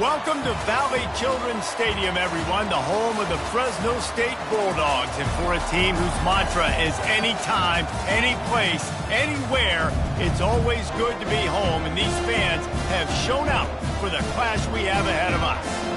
Welcome to Valley Children's Stadium, everyone, the home of the Fresno State Bulldogs. And for a team whose mantra is anytime, any place, anywhere, it's always good to be home. And these fans have shown out for the clash we have ahead of us.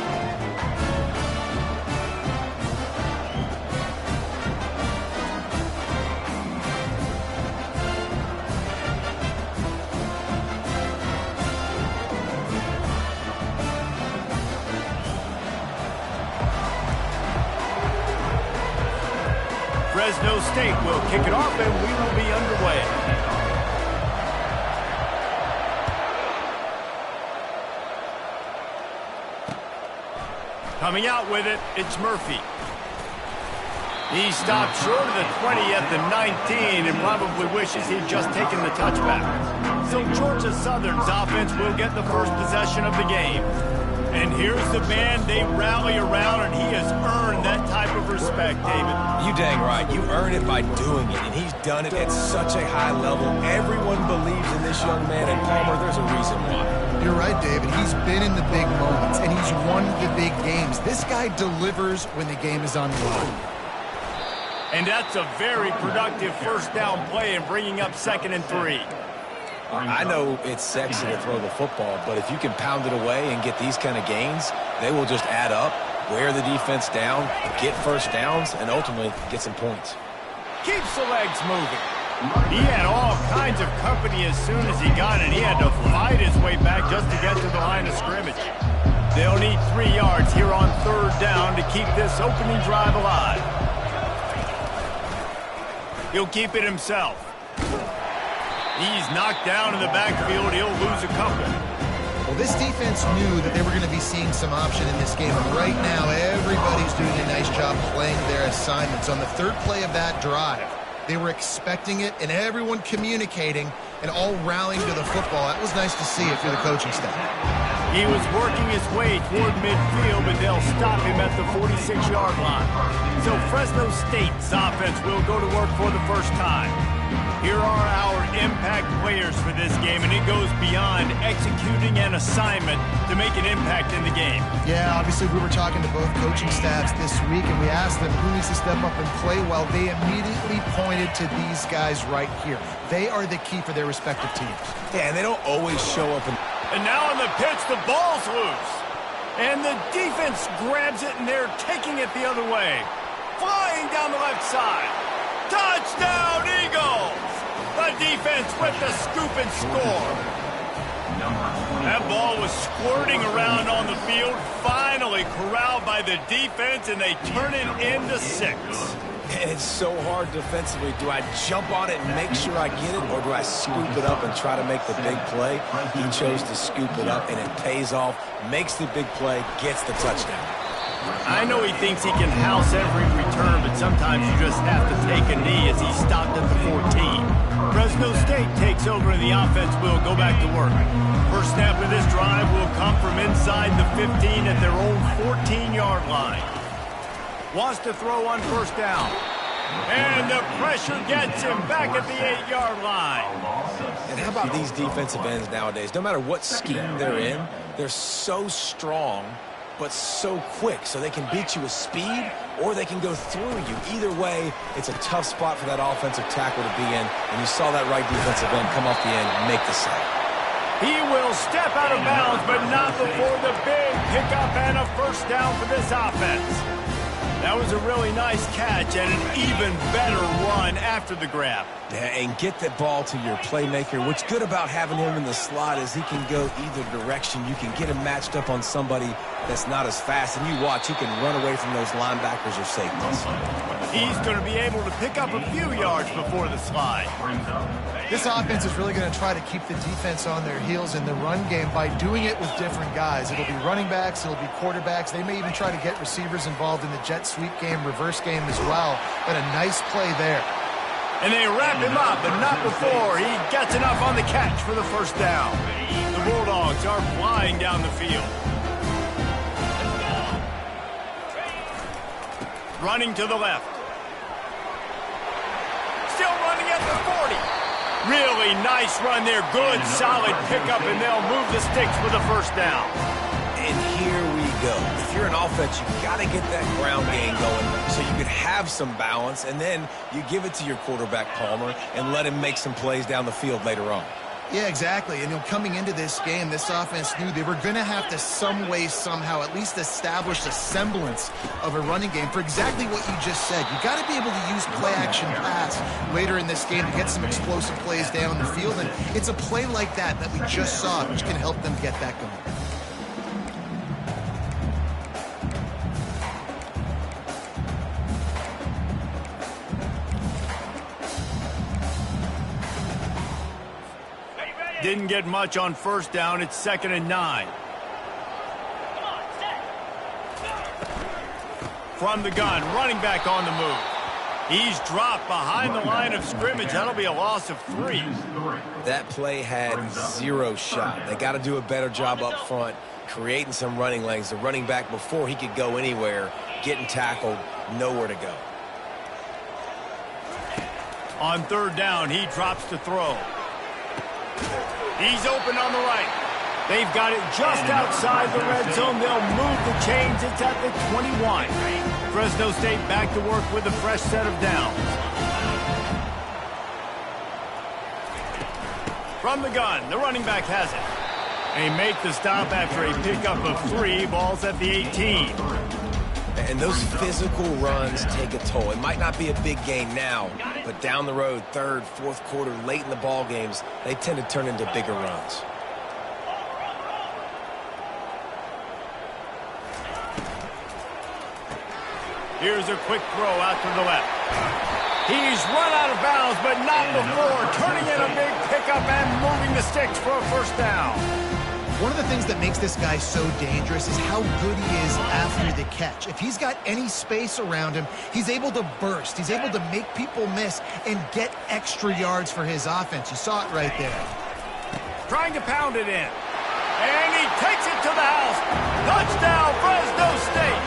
Fresno State will kick it off, and we will be underway. Coming out with it, it's Murphy. He stopped short of the 20 at the 19 and probably wishes he'd just taken the touchback. So Georgia Southern's offense will get the first possession of the game. And here's the man they rally around, and he has earned that type of respect, David. You dang right. You earn it by doing it, and he's done it at such a high level. Everyone believes in this young man, and Palmer, there's a reason why. You're right, David. He's been in the big moments, and he's won the big games. This guy delivers when the game is on the line. And that's a very productive first down play and bringing up 2nd and 3. I know it's sexy to throw the football, but if you can pound it away and get these kind of gains, they will just add up, wear the defense down, get first downs, and ultimately get some points. Keeps the legs moving. He had all kinds of company as soon as he got it. He had to fight his way back just to get to the line of scrimmage. They'll need 3 yards here on 3rd down to keep this opening drive alive. He'll keep it himself. He's knocked down in the backfield. He'll lose a couple. Well, this defense knew that they were going to be seeing some option in this game. And right now, everybody's doing a nice job playing their assignments. On the 3rd play of that drive, they were expecting it, and everyone communicating and all rallying to the football. That was nice to see if you're the coaching staff. He was working his way toward midfield, but they'll stop him at the 46-yard line. So Fresno State's offense will go to work for the first time. Here are our impact players for this game, and it goes beyond executing an assignment to make an impact in the game. Yeah, obviously we were talking to both coaching staffs this week, and we asked them who needs to step up and play well. They immediately pointed to these guys right here. They are the key for their respective teams. Yeah, and they don't always show up. And now on the pitch, the ball's loose. And the defense grabs it, and they're taking it the other way. Flying down the left side. Touchdown, Eagles! The defense with the scoop and score. That ball was squirting around on the field, finally corralled by the defense, and they turn it into 6. And it's so hard defensively. Do I jump on it and make sure I get it, or do I scoop it up and try to make the big play? He chose to scoop it up, and it pays off, makes the big play, gets the touchdown. I know he thinks he can house every return, but sometimes you just have to take a knee as he stopped at the 14. Fresno State takes over and the offense will go back to work. First snap of this drive will come from inside the 15 at their own 14-yard line. Wants to throw on 1st down. And the pressure gets him back at the 8-yard line. And how about these defensive ends nowadays? No matter what scheme they're in, they're so strong but so quick, so they can beat you with speed or they can go through you. Either way, it's a tough spot for that offensive tackle to be in, and you saw that right defensive end come off the end and make the sack. He will step out of bounds, but not before the big pickup and a first down for this offense. That was a really nice catch and an even better run after the grab. Yeah, and get that ball to your playmaker. What's good about having him in the slot is he can go either direction. You can get him matched up on somebody that's not as fast, and you watch, he can run away from those linebackers or safeties. He's going to be able to pick up a few yards before the slide. This offense is really going to try to keep the defense on their heels in the run game by doing it with different guys. It'll be running backs, it'll be quarterbacks. They may even try to get receivers involved in the jet sweep game, reverse game as well. But a nice play there. And they wrap him up, but not before he gets enough on the catch for the first down. The Bulldogs are flying down the field. Running to the left. Still running at the 40. Really nice run there. Good, solid pickup, and they'll move the sticks for the first down. And go. If you're an offense, you got to get that ground game going so you could have some balance, and then you give it to your quarterback, Palmer, and let him make some plays down the field later on. Yeah, exactly. And coming into this game, this offense knew they were going to have to some way, somehow, at least establish a semblance of a running game for exactly what you just said. You got to be able to use play-action pass later in this game to get some explosive plays down the field. And it's a play like that we just saw, which can help them get that going. Didn't get much on first down. It's 2nd and 9. From the gun, running back on the move. He's dropped behind the line of scrimmage. That'll be a loss of 3. That play had 0 shot. They got to do a better job up front, creating some running lanes. The running back, before he could go anywhere, getting tackled, nowhere to go. On 3rd down, he drops to throw. He's open on the right. They've got it just outside the red zone. They'll move the chains. It's at the 21. Fresno State back to work with a fresh set of downs. From the gun, the running back has it. They make the stop after a pickup of 3. Ball's at the 18. And those physical runs take a toll. It might not be a big gain now, but down the road, 3rd, 4th quarter, late in the ball games, they tend to turn into bigger runs. Here's a quick throw out to the left. He's run out of bounds, but not before turning in a big pickup and moving the sticks for a first down. One of the things that makes this guy so dangerous is how good he is after the catch. If he's got any space around him, he's able to burst. He's able to make people miss and get extra yards for his offense. You saw it right there. Trying to pound it in. And he takes it to the house. Touchdown, Fresno State.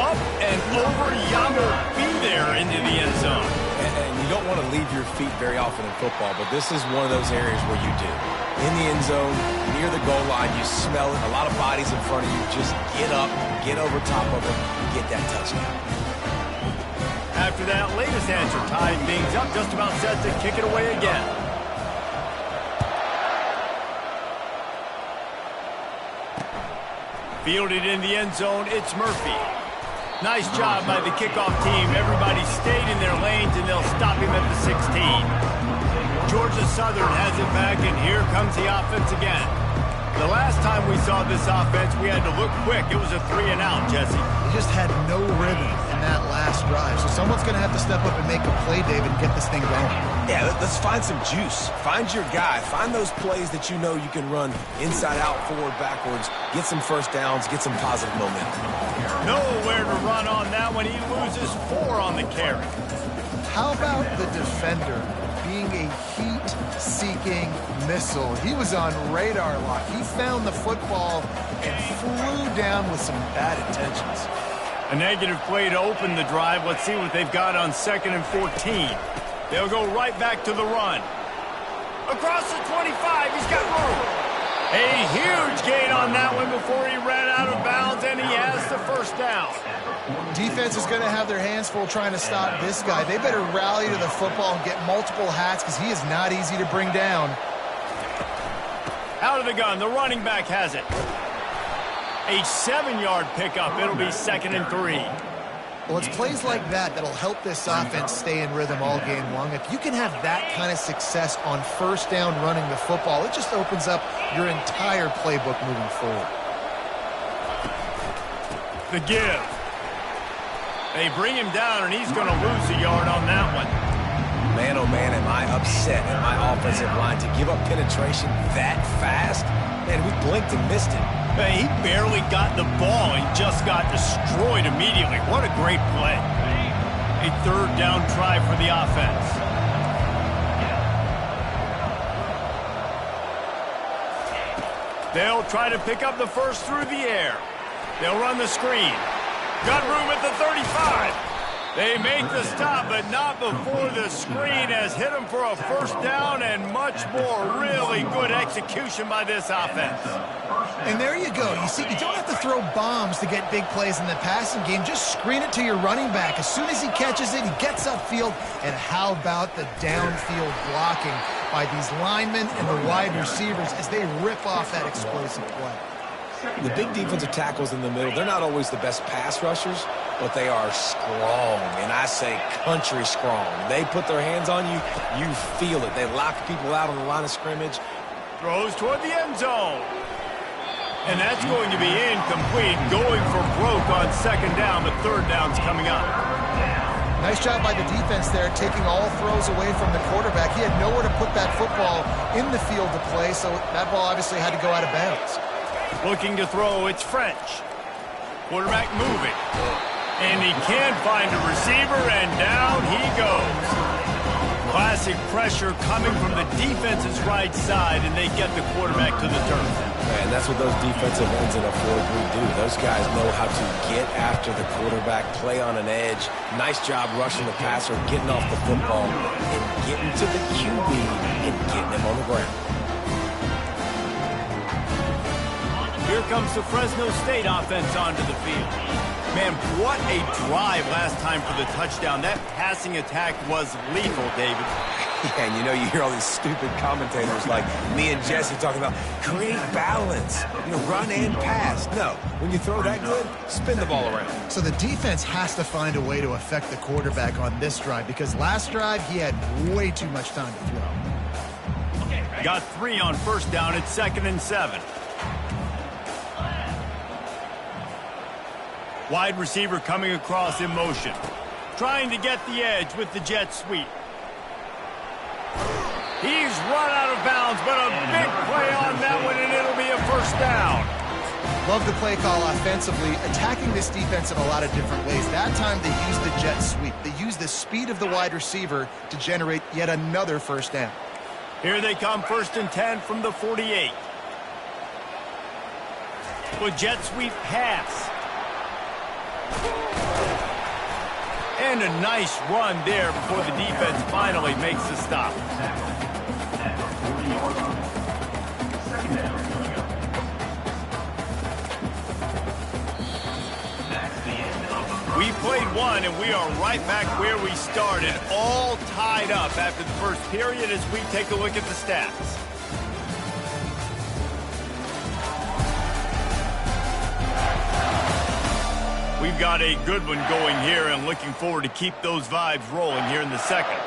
Up and over Yamo be there into the end zone. And you don't want to leave your feet very often in football, but this is one of those areas where you do. In the end zone, near the goal line, you smell it. A lot of bodies in front of you. Just get up, get over top of them, get that touchdown. After that latest answer, tying things up, just about set to kick it away again. Fielded in the end zone, it's Murphy. Nice job by the kickoff team. Everybody stayed in their lanes, and they'll stop him at the 16. Georgia Southern has it back, and here comes the offense again. The last time we saw this offense, we had to look quick. It was a 3-and-out, Jesse. They just had no rhythm in that last drive. So someone's going to have to step up and make a play, David, and get this thing going. Yeah, let's find some juice. Find your guy. Find those plays that you know you can run inside out, forward, backwards. Get some first downs. Get some positive momentum. Nowhere to run on that one. He loses 4 on the carry. How about the defender being a heat-seeking missile? He was on radar lock. He found the football and flew down with some bad intentions. A negative play to open the drive. Let's see what they've got on 2nd and 14. They'll go right back to the run. Across the 25, he's got room. A huge gain on that one before he ran out of bounds, and he has the first down. Defense is going to have their hands full trying to stop this guy. They better rally to the football and get multiple hats because he is not easy to bring down. Out of the gun, the running back has it. A 7-yard pickup. It'll be 2nd and 3. Well, it's plays like that that'll help this offense stay in rhythm all game long. If you can have that kind of success on first down running the football, it just opens up your entire playbook moving forward. The give. They bring him down, and he's going to lose a yard on that one. Man, oh man, am I upset at my offensive line to give up penetration that fast? Man, we blinked and missed it. He barely got the ball and just got destroyed immediately. What a great play. A 3rd down try for the offense. They'll try to pick up the first through the air. They'll run the screen. Got room at the 35. They make the stop, but not before the screen has hit them for a first down and much more. Really good execution by this offense. And there you go. You see, you don't have to throw bombs to get big plays in the passing game. Just screen it to your running back. As soon as he catches it, he gets upfield. And how about the downfield blocking by these linemen and the wide receivers as they rip off that explosive play. The big defensive tackles in the middle, they're not always the best pass rushers, but they are strong, and I say country strong. They put their hands on you, you feel it. They lock people out on the line of scrimmage. Throws toward the end zone. And that's going to be incomplete, going for broke on second down, but third down's coming up. Nice job by the defense there, taking all throws away from the quarterback. He had nowhere to put that football in the field to play, so that ball obviously had to go out of bounds. Looking to throw, it's French. Quarterback moving. And he can't find a receiver, and down he goes. Classic pressure coming from the defense's right side, and they get the quarterback to the turf. Man, that's what those defensive ends in a 4-3 do. Those guys know how to get after the quarterback, play on an edge. Nice job rushing the passer, getting off the football, and getting to the QB and getting him on the ground. Here comes the Fresno State offense onto the field. Man, what a drive last time for the touchdown. That passing attack was lethal, David. Yeah, and you know, you hear all these stupid commentators like me and Jesse talking about create balance, run and pass. No, when you throw that good, spin the ball around. So the defense has to find a way to affect the quarterback on this drive because last drive he had way too much time to throw. Got 3 on first down. It's 2nd and 7. Wide receiver coming across in motion. Trying to get the edge with the jet sweep. He's run out of bounds, but a big play on that one, and it'll be a first down. Love the play call offensively, attacking this defense in a lot of different ways. That time they used the jet sweep. They used the speed of the wide receiver to generate yet another first down. Here they come, 1st and 10 from the 48. With jet sweep pass. And a nice run there before the defense finally makes the stop. We played one, and we are right back where we started, all tied up after the first period as we take a look at the stats. We've got a good one going here and looking forward to keep those vibes rolling here in the second.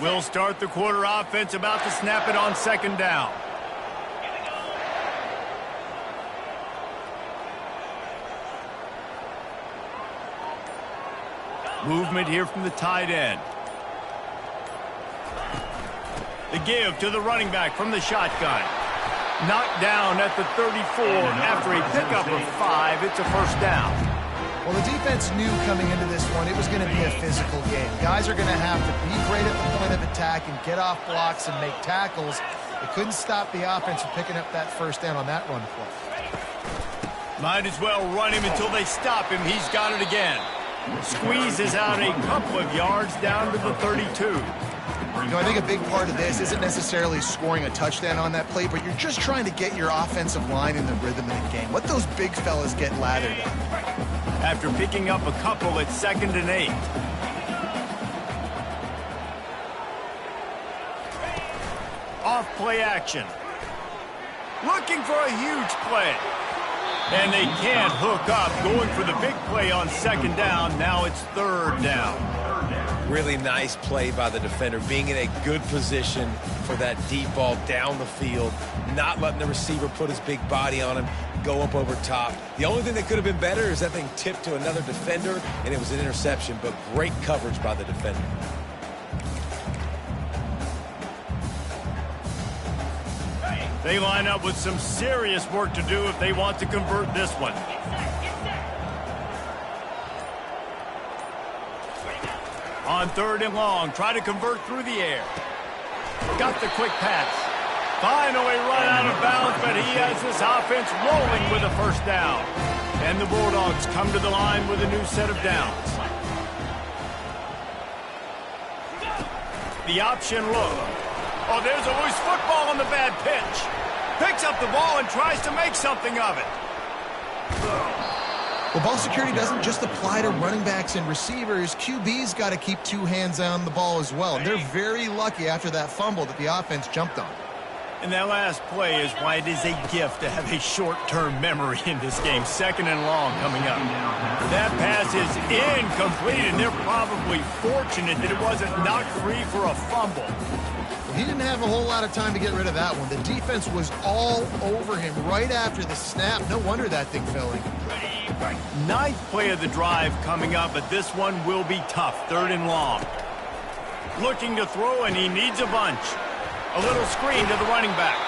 We'll start the quarter offense, about to snap it on second down. Movement here from the tight end. The give to the running back from the shotgun. Knocked down at the 34 after a pickup of 5. It's a first down. Well, the defense knew coming into this one it was going to be a physical game. Guys are going to have to be great at the point of attack and get off blocks and make tackles. They couldn't stop the offense from picking up that first down on that run play. Might as well run him until they stop him. He's got it again. Squeezes out a couple of yards down to the 32. I think a big part of this isn't necessarily scoring a touchdown on that play, but you're just trying to get your offensive line in the rhythm of the game. Let those big fellas get lathered up. After picking up a couple at 2nd and 8. Off play action. Looking for a huge play. And they can't hook up. Going for the big play on second down. Now it's third down. Really nice play by the defender, being in a good position for that deep ball down the field, not letting the receiver put his big body on him, go up over top. The only thing that could have been better is that thing tipped to another defender, and it was an interception, but great coverage by the defender. They line up with some serious work to do if they want to convert this one. On 3rd and long, try to convert through the air. Got the quick pass. Finally run out of bounds, but he has this offense rolling with a first down. And the Bulldogs come to the line with a new set of downs. The option look. Oh, there's a loose football on the bad pitch. Picks up the ball and tries to make something of it. Well, ball security doesn't just apply to running backs and receivers. QB's got to keep two hands on the ball as well. And they're very lucky after that fumble that the offense jumped on. And that last play is why it is a gift to have a short-term memory in this game. 2nd and long coming up. That pass is incomplete, and they're probably fortunate that it wasn't knocked free for a fumble. He didn't have a whole lot of time to get rid of that one. The defense was all over him right after the snap. No wonder that thing fell in. 9th play of the drive coming up, but this one will be tough. 3rd and long. Looking to throw, and he needs a bunch. A little screen to the running back.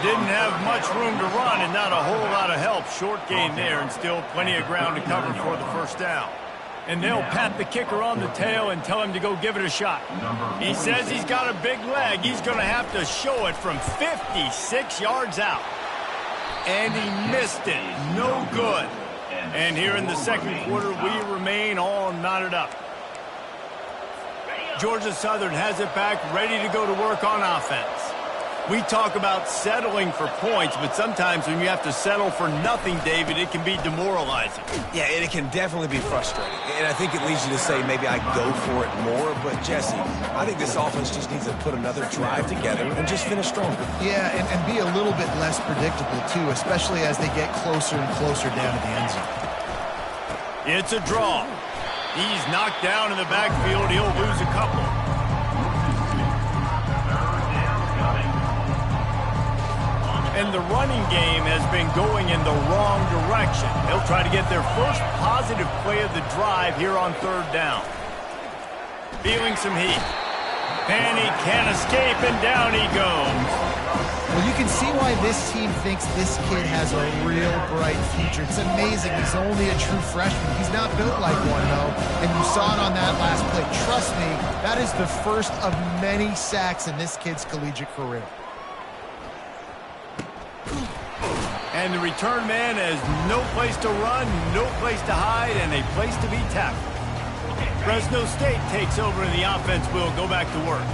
Didn't have much room to run and not a whole lot of help. Short gain there and still plenty of ground to cover for the first down. And they'll pat the kicker on the tail and tell him to go give it a shot. He says he's got a big leg. He's going to have to show it from 56 yards out. And he missed it. No good. And here in the second quarter, we remain all knotted up. Georgia Southern has it back, ready to go to work on offense. We talk about settling for points, but sometimes when you have to settle for nothing, David, it can be demoralizing. Yeah, and it can definitely be frustrating. And I think it leads you to say maybe I go for it more. But, Jesse, I think this offense just needs to put another drive together and just finish stronger. Yeah, and be a little bit less predictable, too, especially as they get closer and closer down to the end zone. It's a draw. He's knocked down in the backfield. He'll lose a couple. And the running game has been going in the wrong direction. They'll try to get their first positive play of the drive here on 3rd down. Feeling some heat. And he can't escape, and down he goes. Well, you can see why this team thinks this kid has a real bright future. It's amazing. He's only a true freshman. He's not built like one, though. And you saw it on that last play. Trust me, that is the first of many sacks in this kid's collegiate career. And the return man has no place to run, no place to hide, and a place to be tackled. Fresno State takes over and the offense will go back to work.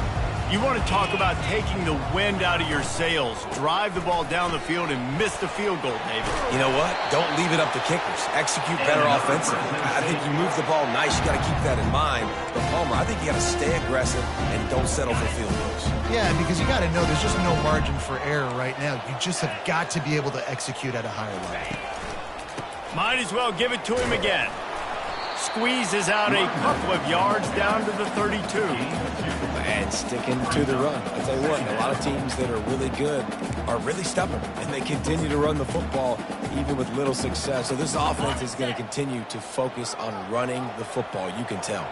You want to talk about taking the wind out of your sails. Drive the ball down the field and miss the field goal, David. You know what? Don't leave it up to kickers. Execute better offensively. I think you move the ball nice. You got to keep that in mind. But, Palmer, I think you got to stay aggressive and don't settle for field goals. Yeah, because you got to know there's just no margin for error right now. You just have got to be able to execute at a higher level. Might as well give it to him again. Squeezes out a couple of yards down to the 32. And sticking to the run. I'll tell you what, a lot of teams that are really good are really stubborn, and they continue to run the football even with little success. So this offense is going to continue to focus on running the football. You can tell.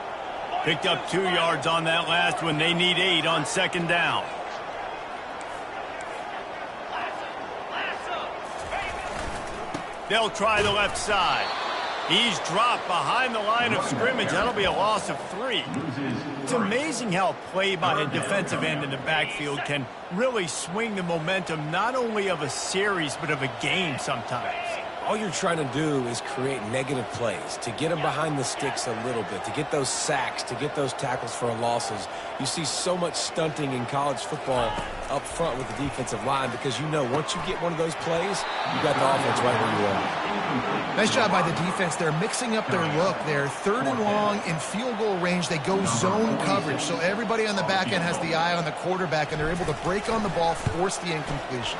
Picked up 2 yards on that last one. They need 8 on 2nd down. They'll try the left side. He's dropped behind the line of scrimmage. That'll be a loss of 3. It's amazing how play by a defensive end in the backfield can really swing the momentum not only of a series but of a game sometimes. All you're trying to do is create negative plays, to get them behind the sticks a little bit, to get those sacks, to get those tackles for losses. You see so much stunting in college football up front with the defensive line because you know once you get one of those plays, you got the offense right where you are. Nice job by the defense. They're mixing up their look. They're 3rd and long in field goal range. They go zone coverage, so everybody on the back end has the eye on the quarterback, and they're able to break on the ball, force the incompletion.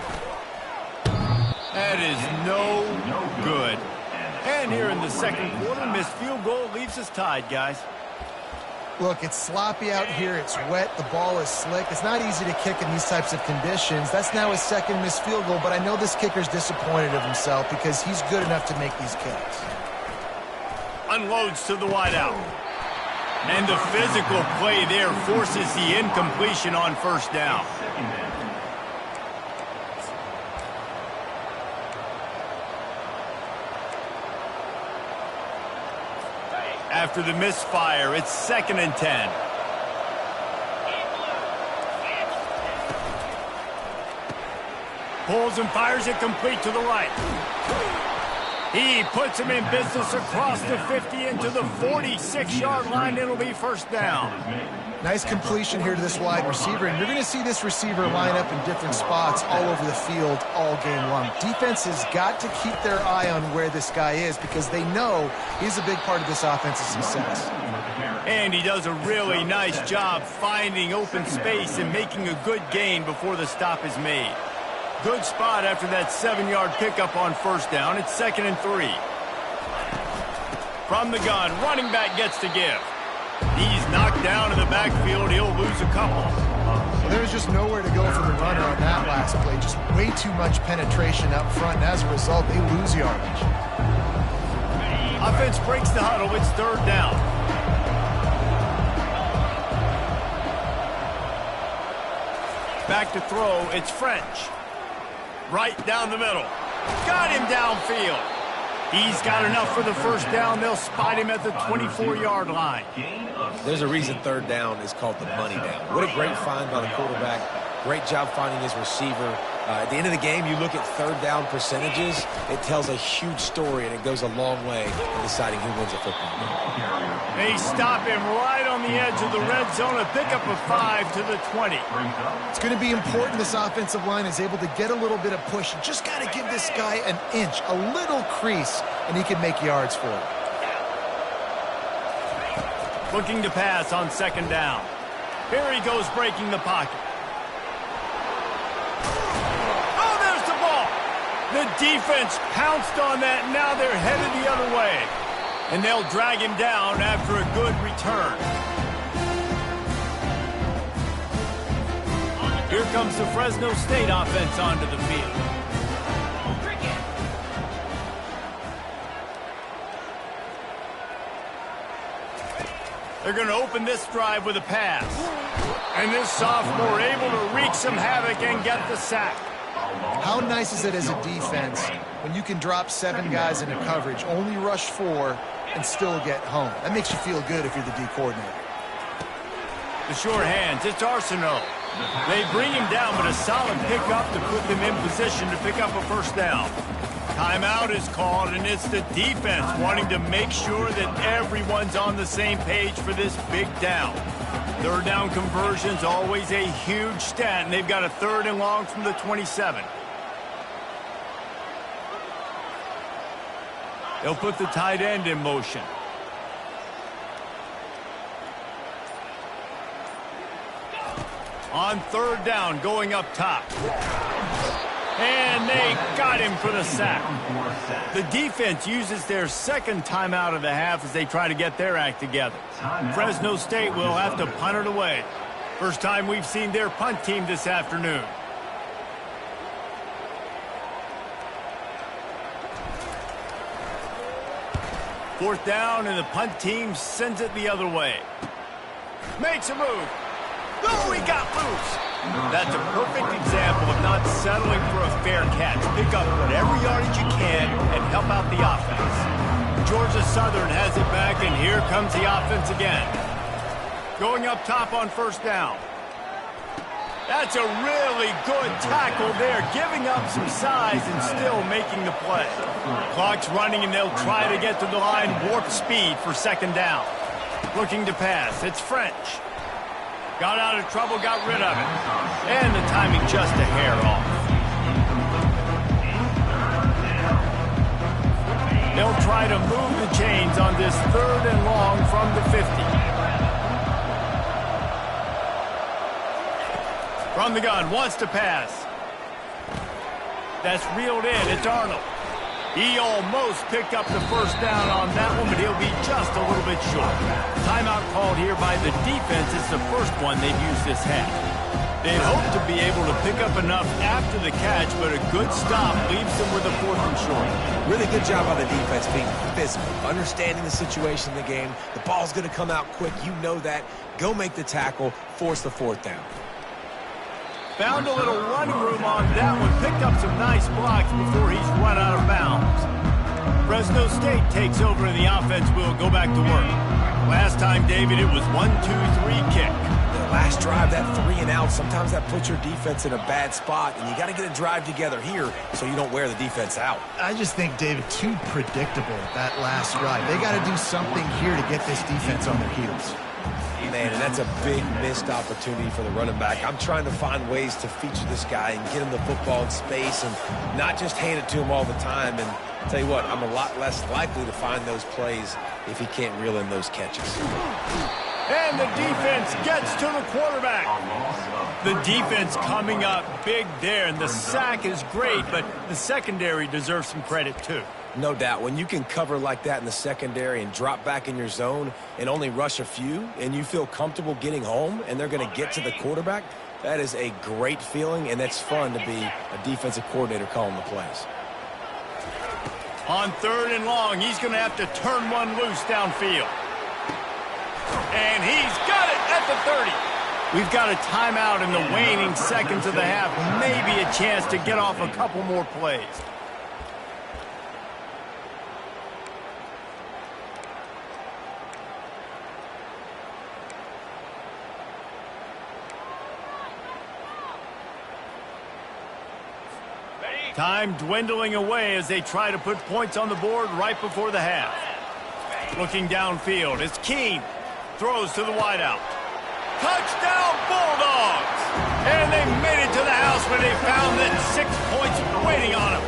That is no good. And here in the second quarter, missed field goal leaves us tied, guys. Look, it's sloppy out here. It's wet. The ball is slick. It's not easy to kick in these types of conditions. That's now his 2nd missed field goal, but I know this kicker's disappointed of himself because he's good enough to make these kicks. Unloads to the wideout. And the physical play there forces the incompletion on 1st down. After the misfire, it's 2nd and 10. Pulls and fires it complete to the right. He puts him in business across the 50 into the 46-yard line. It'll be first down. Nice completion here to this wide receiver, and you're going to see this receiver line up in different spots all over the field all game long. Defense has got to keep their eye on where this guy is because they know he's a big part of this offense's success. And he does a really nice job finding open space and making a good gain before the stop is made. Good spot after that 7-yard pickup on first down. It's 2nd and 3. From the gun, running back gets to give. He's knocked down in the backfield. He'll lose a couple. There's just nowhere to go for the runner on that last play. Just way too much penetration up front, and as a result, they lose yardage. Offense breaks the huddle. It's 3rd down. Back to throw. It's French. Right down the middle. Got him downfield. He's got enough for the first down. They'll spot him at the 24-yard line. There's a reason 3rd down is called the money down. What a great find by the quarterback. Great job finding his receiver. At the end of the game, you look at 3rd down percentages. It tells a huge story, and it goes a long way in deciding who wins a football game. They stop him right on the edge of the red zone. A pickup of 5 to the 20. It's going to be important this offensive line is able to get a little bit of push. You just got to give this guy an inch, a little crease, and he can make yards for it. Looking to pass on 2nd down. Here he goes breaking the pocket. Oh, there's the ball. The defense pounced on that. Now they're headed the other way. And they'll drag him down after a good return. Here comes the Fresno State offense onto the field. They're going to open this drive with a pass. And this sophomore able to wreak some havoc and get the sack. How nice is it as a defense when you can drop 7 guys into coverage, only rush 4, and still get home? That makes you feel good if you're the D coordinator. The short hands, it's Arsenault. They bring him down, but a solid pickup to put them in position to pick up a first down. Timeout is called, and it's the defense wanting to make sure that everyone's on the same page for this big down. 3rd down conversion's always a huge stat, and they've got a 3rd and long from the 27. They'll put the tight end in motion. On 3rd down, going up top. And they got him for the sack. The defense uses their 2nd timeout of the half as they try to get their act together. Fresno State will have to punt it away. First time we've seen their punt team this afternoon. Fourth down, and the punt team sends it the other way. Makes a move. Oh, he got loose. That's a perfect example of not settling for a fair catch. Pick up whatever yardage you can and help out the offense. Georgia Southern has it back, and here comes the offense again. Going up top on first down. That's a really good tackle there, giving up some size and still making the play. Clock's running, and they'll try to get to the line warp speed for 2nd down. Looking to pass. It's French. Got out of trouble, got rid of it. And the timing just a hair off. They'll try to move the chains on this 3rd and long from the 50. From the gun, wants to pass. That's reeled in. It's Arnold. He almost picked up the first down on that one, but he'll be just a little bit short. Timeout called here by the defense. It's the first one they've used this half. They'd hope to be able to pick up enough after the catch, but a good stop leaves them with a 4th and short. Really good job by the defense being physical, understanding the situation in the game. The ball's going to come out quick. You know that. Go make the tackle, force the 4th down. Found a little running room on that one. Picked up some nice blocks before he's run out of bounds. Fresno State takes over and the offense will go back to work. Last time, David, it was 1-2-3 kick. last drive, that 3 and out, sometimes that puts your defense in a bad spot, and you got to get a drive together here so you don't wear the defense out. I just think, David, too predictable, that last drive. They got to do something here to get this defense on their heels. Man, and that's a big missed opportunity for the running back. I'm trying to find ways to feature this guy and get him the football in space and not just hand it to him all the time. And I'll tell you what, I'm a lot less likely to find those plays if he can't reel in those catches. And the defense gets to the quarterback. The defense coming up big there, and the sack is great, but the secondary deserves some credit too. No doubt. When you can cover like that in the secondary and drop back in your zone and only rush a few, and you feel comfortable getting home and they're going to get to the quarterback, that is a great feeling, and it's fun to be a defensive coordinator calling the plays. On 3rd and long, he's going to have to turn one loose downfield. And he's got it at the 30. We've got a timeout in the waning seconds of the half. Maybe a chance to get off a couple more plays. Time dwindling away as they try to put points on the board right before the half. Looking downfield, it's Keene. Throws to the wideout. Touchdown, Bulldogs! And they made it to the house when they found that 6 points waiting on them.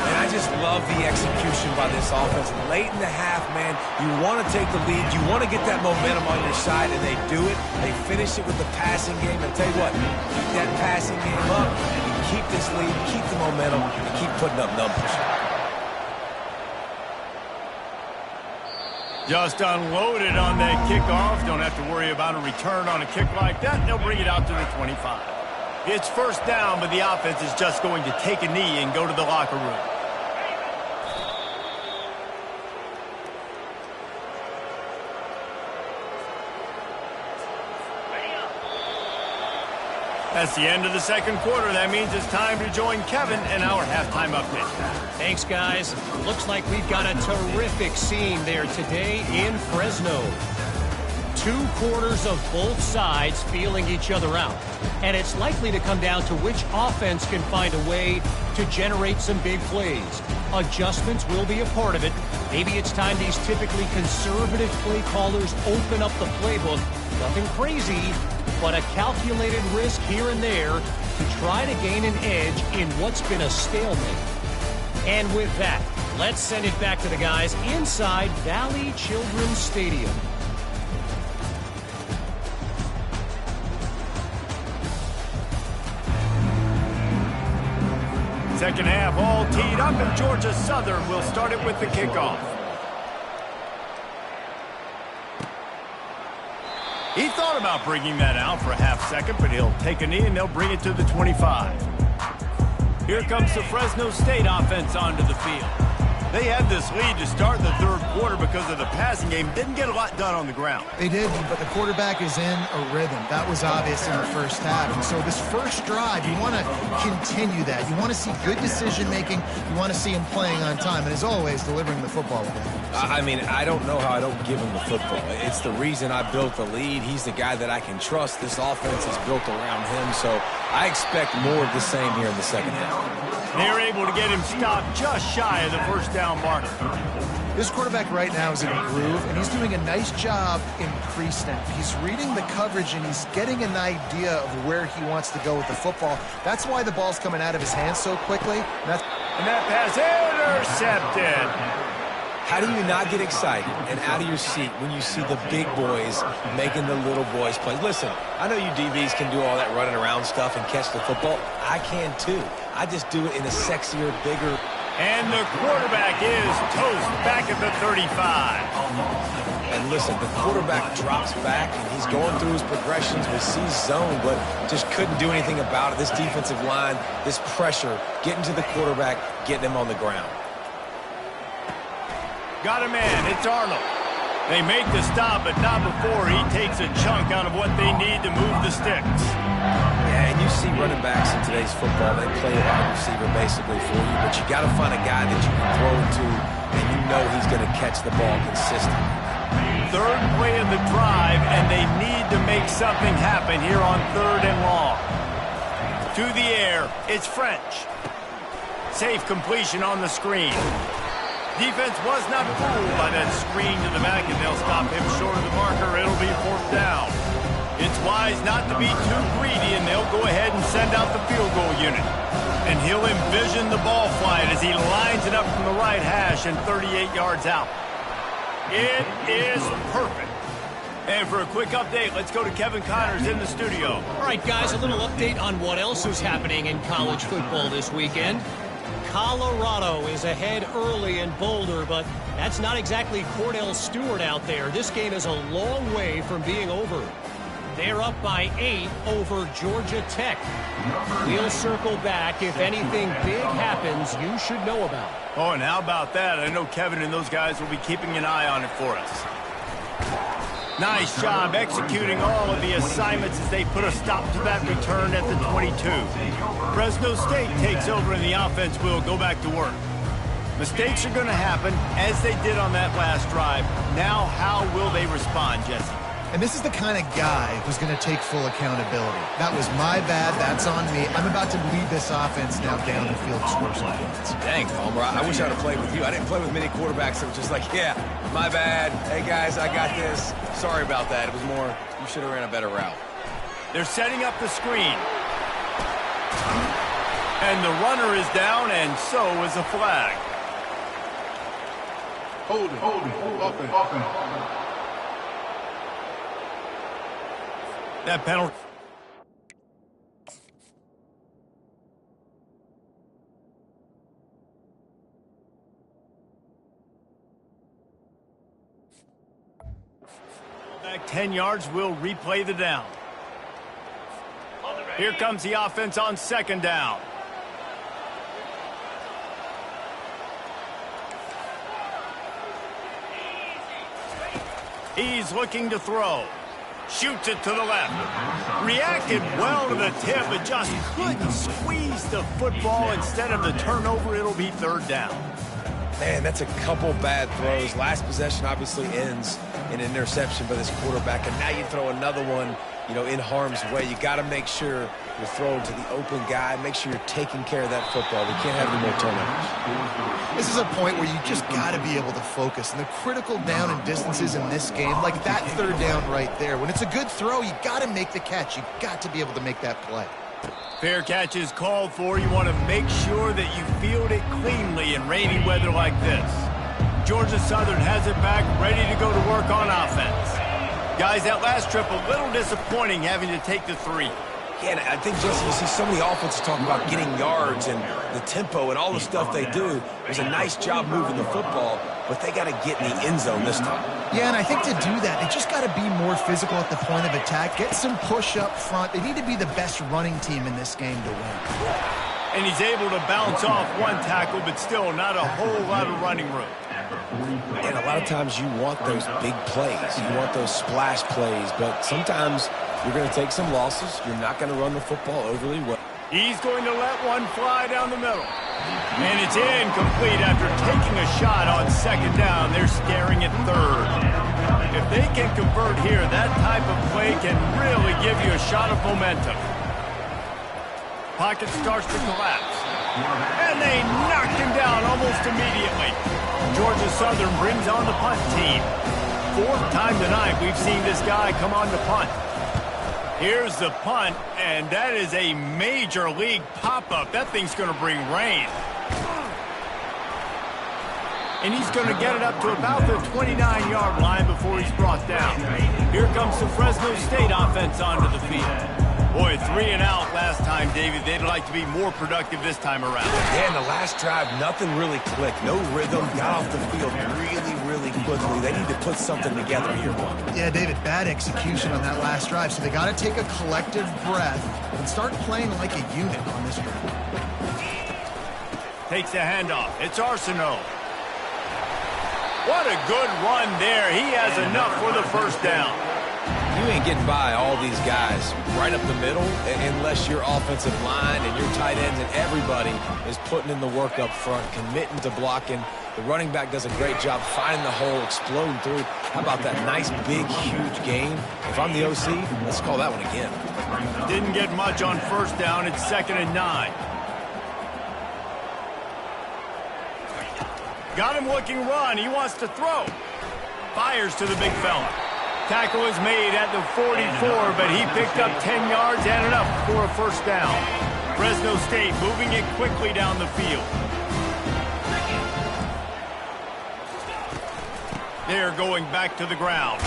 And I just love the execution by this offense. Late in the half, man, you want to take the lead. You want to get that momentum on your side, and they do it. They finish it with the passing game. And tell you what, keep that passing game up, and you keep this lead, keep the momentum, and keep putting up numbers. Just unloaded on that kickoff. Don't have to worry about a return on a kick like that. They'll bring it out to the 25. It's first down, but the offense is just going to take a knee and go to the locker room. That's the end of the second quarter. That means it's time to join Kevin in our halftime update. Thanks, guys. Looks like we've got a terrific scene there today in Fresno. 2 quarters of both sides feeling each other out. And it's likely to come down to which offense can find a way to generate some big plays. Adjustments will be a part of it. Maybe it's time these typically conservative play callers open up the playbook. Nothing crazy, but a calculated risk here and there to try to gain an edge in what's been a stalemate. And with that, let's send it back to the guys inside Valley Children's Stadium. Second half all teed up, and Georgia Southern will start it with the kickoff. He thought about bringing that out for a half second, but he'll take a knee and they'll bring it to the 25. Here comes the Fresno State offense onto the field. They had this lead to start the third quarter because of the passing game. Didn't get a lot done on the ground. They did, but the quarterback is in a rhythm. That was obvious in the first half. And so this first drive, you want to continue that. You want to see good decision-making. You want to see him playing on time. And as always, delivering the football. I mean, I don't know how I don't give him the football. It's the reason I built the lead. He's the guy that I can trust. This offense is built around him. So I expect more of the same here in the second half. They're able to get him stopped just shy of the first down marker. This quarterback right now is in a groove, and he's doing a nice job in pre-snap. He's reading the coverage, and he's getting an idea of where he wants to go with the football. That's why the ball's coming out of his hands so quickly. And that pass intercepted. How do you not get excited and out of your seat when you see the big boys making the little boys play? Listen, I know you DBs can do all that running around stuff and catch the football. I can too. I just do it in a sexier, bigger. And the quarterback is toast back at the 35. And listen, the quarterback drops back and he's going through his progressions. We see zone, but just couldn't do anything about it. This defensive line, this pressure, getting to the quarterback, getting him on the ground. Got a man. It's Arnold. They make the stop, but not before he takes a chunk out of what they need to move the sticks. Yeah, and you see running backs in today's football. They play a wide receiver basically for you, but you got to find a guy that you can throw it to, and you know he's going to catch the ball consistently. Third play of the drive, and they need to make something happen here on 3rd and long. To the air, it's French. Safe completion on the screen. Defense was not fooled by that screen to the back, and they'll stop him short of the marker. It'll be 4th down. It's wise not to be too greedy, and they'll go ahead and send out the field goal unit. And he'll envision the ball flight as he lines it up from the right hash and 38 yards out. It is perfect. And for a quick update, let's go to Kevin Connors in the studio. All right, guys, a little update on what else is happening in college football this weekend. Colorado is ahead early in Boulder, but that's not exactly Cordell Stewart out there. This game is a long way from being over. They're up by 8 over Georgia Tech. We'll circle back if anything big happens you should know about. Oh, and how about that? I know Kevin and those guys will be keeping an eye on it for us. Nice job executing all of the assignments as they put a stop to that return at the 22. Fresno State takes over and the offense will go back to work. Mistakes are going to happen as they did on that last drive. Now how will they respond, Jesse? And this is the kind of guy who's going to take full accountability. That was my bad. That's on me. I'm about to lead this offense now down the field to score some points. Dang, Palmer, I wish I would have played with you. I didn't play with many quarterbacks that were just like, yeah, my bad. Hey, guys, I got this. Sorry about that. It was more, you should have ran a better route. They're setting up the screen. And the runner is down, and so is a flag. Hold it, open. That penalty. Back 10 yards, we'll replay the down. Here comes the offense on 2nd down. He's looking to throw. Shoots it to the left. Reacted well to the tip, but just couldn't squeeze the football. Instead of the turnover, it'll be 3rd down. Man, that's a couple bad throws. Last possession obviously ends in an interception by this quarterback, and now you throw another one, in harm's way. You got to make sure you're throwing to the open guy. Make sure you're taking care of that football. We can't have any more turnovers. This is a point where you just got to be able to focus. And the critical down and distances in this game, like that 3rd down right there, when it's a good throw, you got to make the catch. You got to be able to make that play. Fair catch is called for. You want to make sure that you field it cleanly in rainy weather like this. Georgia Southern has it back, ready to go to work on offense. Guys, that last trip, a little disappointing having to take the 3. Yeah, and I think, Jesse, you see so many offenses talking about getting yards and the tempo and all the stuff they do. It was a nice job moving the football, but they got to get in the end zone this time. Yeah, and I think to do that, they just got to be more physical at the point of attack, get some push up front. They need to be the best running team in this game to win. And he's able to bounce off one tackle, but still not a whole lot of running room. And a lot of times you want those big plays. You want those splash plays, but sometimes you're going to take some losses. You're not going to run the football overly well. He's going to let one fly down the middle. And it's incomplete after taking a shot on 2nd down. They're staring at 3rd. If they can convert here, that type of play can really give you a shot of momentum. Pocket starts to collapse. And they knocked him down almost immediately. Georgia Southern brings on the punt team. 4th time tonight we've seen this guy come on to punt. Here's the punt, and that is a major league pop-up. That thing's going to bring rain. And he's going to get it up to about the 29-yard line before he's brought down. Here comes the Fresno State offense onto the field. Boy, 3 and out last time, David. They'd like to be more productive this time around. Yeah, in the last drive, nothing really clicked. No rhythm. Got off the field really quickly. They need to put something together here. Yeah, David, bad execution on that last drive. So they got to take a collective breath and start playing like a unit on this drive. Takes the handoff. It's Arsenault. What a good run there. He has enough for the 1st down. You ain't getting by all these guys right up the middle unless your offensive line and your tight ends and everybody is putting in the work up front, committing to blocking. The running back does a great job finding the hole, exploding through. How about that nice, big, huge gain? If I'm the OC, let's call that one again. Didn't get much on first down. It's 2nd and 9. Got him looking run. He wants to throw. Fires to the big fella. Tackle is made at the 44, but he picked up 10 yards and enough for a first down. Fresno State moving it quickly down the field. They're going back to the ground.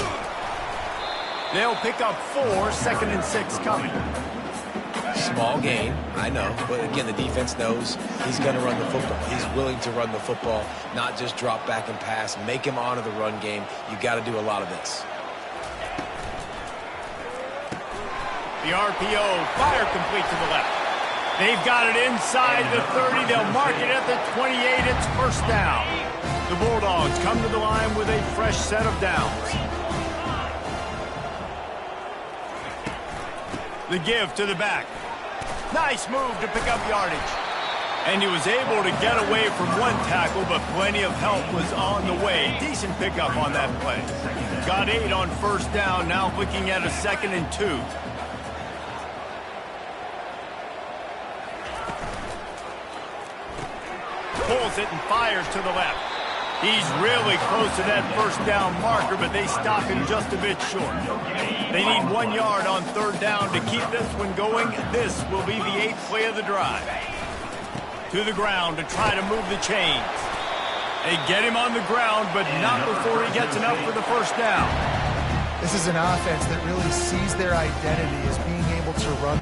They'll pick up 4, 2nd and 6 coming. Small gain, I know, but again, the defense knows he's going to run the football. He's willing to run the football, not just drop back and pass. Make him honor the run game. You got to do a lot of this. The RPO, fire complete to the left. They've got it inside the 30. They'll mark it at the 28. It's first down. The Bulldogs come to the line with a fresh set of downs. The give to the back. Nice move to pick up yardage. And he was able to get away from one tackle, but plenty of help was on the way. Decent pickup on that play. Got 8 on first down, now looking at a 2nd and 2. Pulls it and fires to the left. He's really close to that first down marker, but they stop him just a bit short. They need 1 yard on third down to keep this one going. This will be the 8th play of the drive. To the ground to try to move the chains. They get him on the ground, but not before he gets enough for the first down. This is an offense that really sees their identity as being able to run.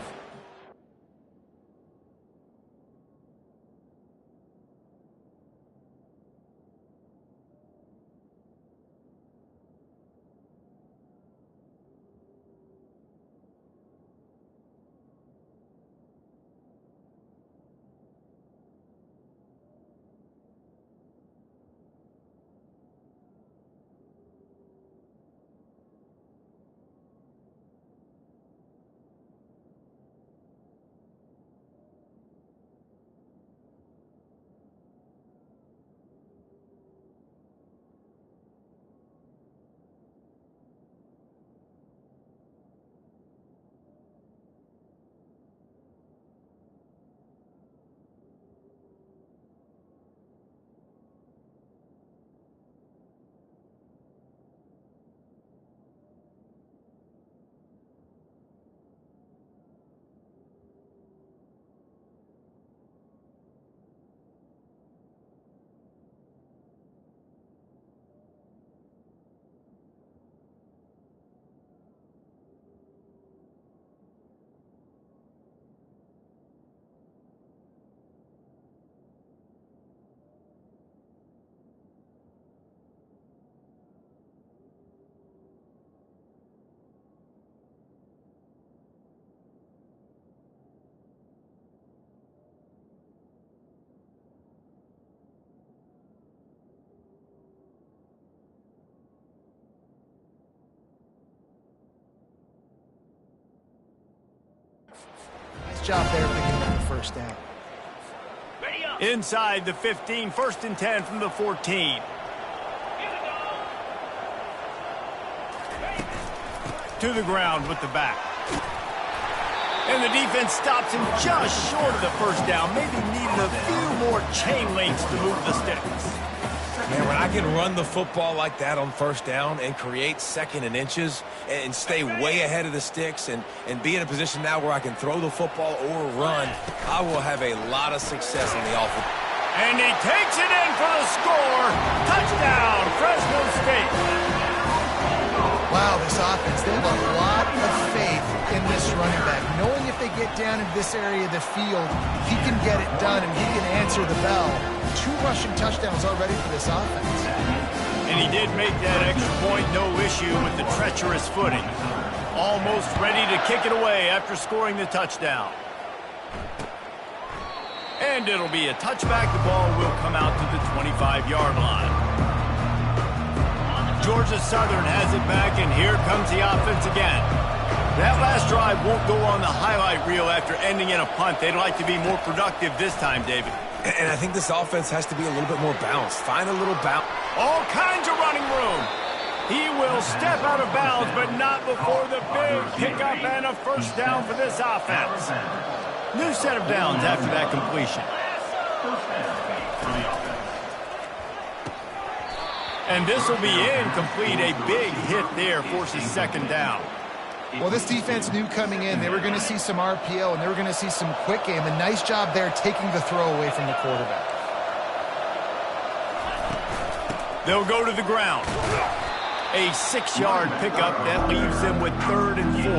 Nice job there picking up the first down. Inside the 15, 1st and 10 from the 14. To the ground with the back. And the defense stops him just short of the first down. Maybe needed a few more chain links to move the sticks. Man, when I can run the football like that on first down and create 2nd and inches and stay way ahead of the sticks and be in a position now where I can throw the football or run, I will have a lot of success in the offense. And he takes it in for the score. Touchdown, Fresno State. Wow, this offense, they have a lot of faith in this running back, knowing if they get down in this area of the field, he can get it done and he can answer the bell. 2 rushing touchdowns already for this offense. And he did make that extra point, no issue with the treacherous footing. Almost ready to kick it away after scoring the touchdown. And it'll be a touchback. The ball will come out to the 25-yard line. Georgia Southern has it back, and here comes the offense again. That last drive won't go on the highlight reel after ending in a punt. They'd like to be more productive this time, David. And I think this offense has to be a little bit more balanced. Find a little balance. All kinds of running room. He will step out of bounds, but not before the big pickup and a first down for this offense. New set of downs after that completion. And this will be incomplete. A big hit there forces second down. Well, this defense knew coming in they were going to see some RPO and they were going to see some quick game. A nice job there taking the throw away from the quarterback. They'll go to the ground. A 6-yard pickup that leaves them with 3rd and 4.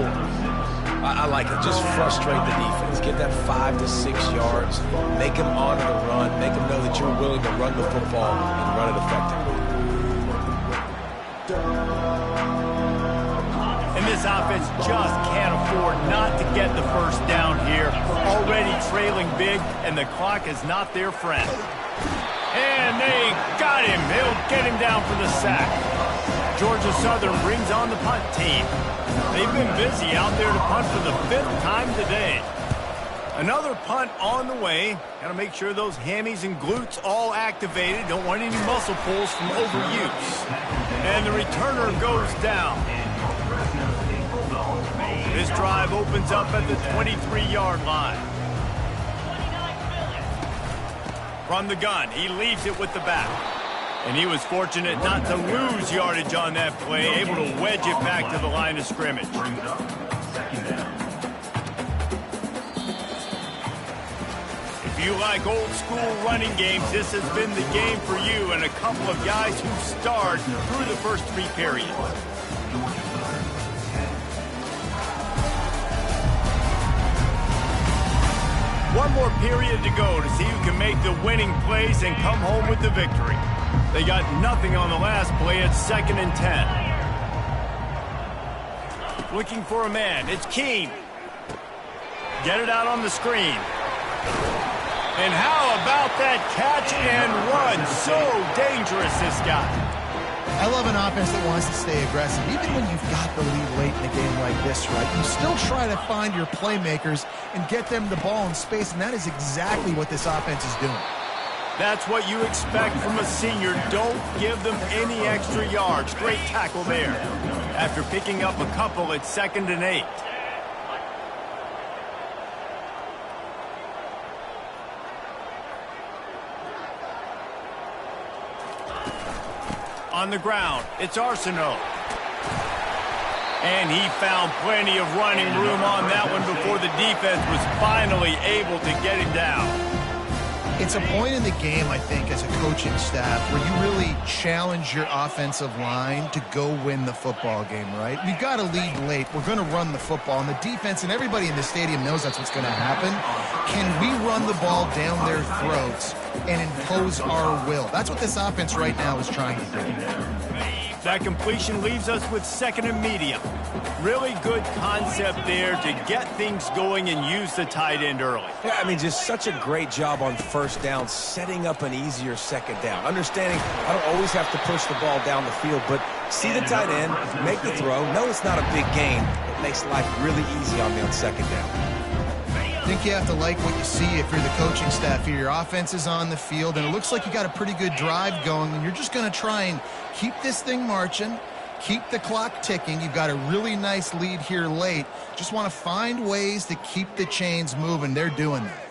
I like it. Just frustrate the defense. Get that 5 to 6 yards. Make them honor the run. Make them know that you're willing to run the football and run it effectively. And this offense just can't afford not to get the first down here. Already trailing big, and the clock is not their friend. And they got him. They'll get him down for the sack. Georgia Southern brings on the punt team. They've been busy out there to punt for the 5th time today. Another punt on the way. Got to make sure those hammies and glutes all activated. Don't want any muscle pulls from overuse. And the returner goes down. This drive opens up at the 23-yard line. From the gun, he leaves it with the back. And he was fortunate not to lose yardage on that play, able to wedge it back to the line of scrimmage. If you like old school running games, this has been the game for you and a couple of guys who starred through the first 3 periods. One more period to go to see who can make the winning plays and come home with the victory. They got nothing on the last play at 2nd and 10. Looking for a man. It's Keene. Get it out on the screen. And how about that catch and run? So dangerous, this guy. I love an offense that wants to stay aggressive. Even when you've got the lead late in a game like this, right, you still try to find your playmakers and get them the ball in space, and that is exactly what this offense is doing. That's what you expect from a senior. Don't give them any extra yards. Great tackle there. After picking up a couple at 2nd and 8. On the ground, it's Arsenault. And he found plenty of running room on that one before the defense was finally able to get him down. It's a point in the game, I think, as a coaching staff where you really challenge your offensive line to go win the football game, right? We've got to lead late. We're going to run the football. And the defense and everybody in the stadium knows that's what's going to happen. Can we run the ball down their throats and impose our will? That's what this offense right now is trying to do. That completion leaves us with 2nd and medium. Really good concept there to get things going and use the tight end early. Yeah, I mean, just such a great job on 1st down, setting up an easier 2nd down. Understanding I don't always have to push the ball down the field, but see the tight end, make the throw. No, it's not a big gain. It makes life really easy on me on 2nd down. I think you have to like what you see if you're the coaching staff here. Your offense is on the field, and it looks like you got a pretty good drive going, and you're just going to try and keep this thing marching, keep the clock ticking. You've got a really nice lead here late. Just want to find ways to keep the chains moving. They're doing that.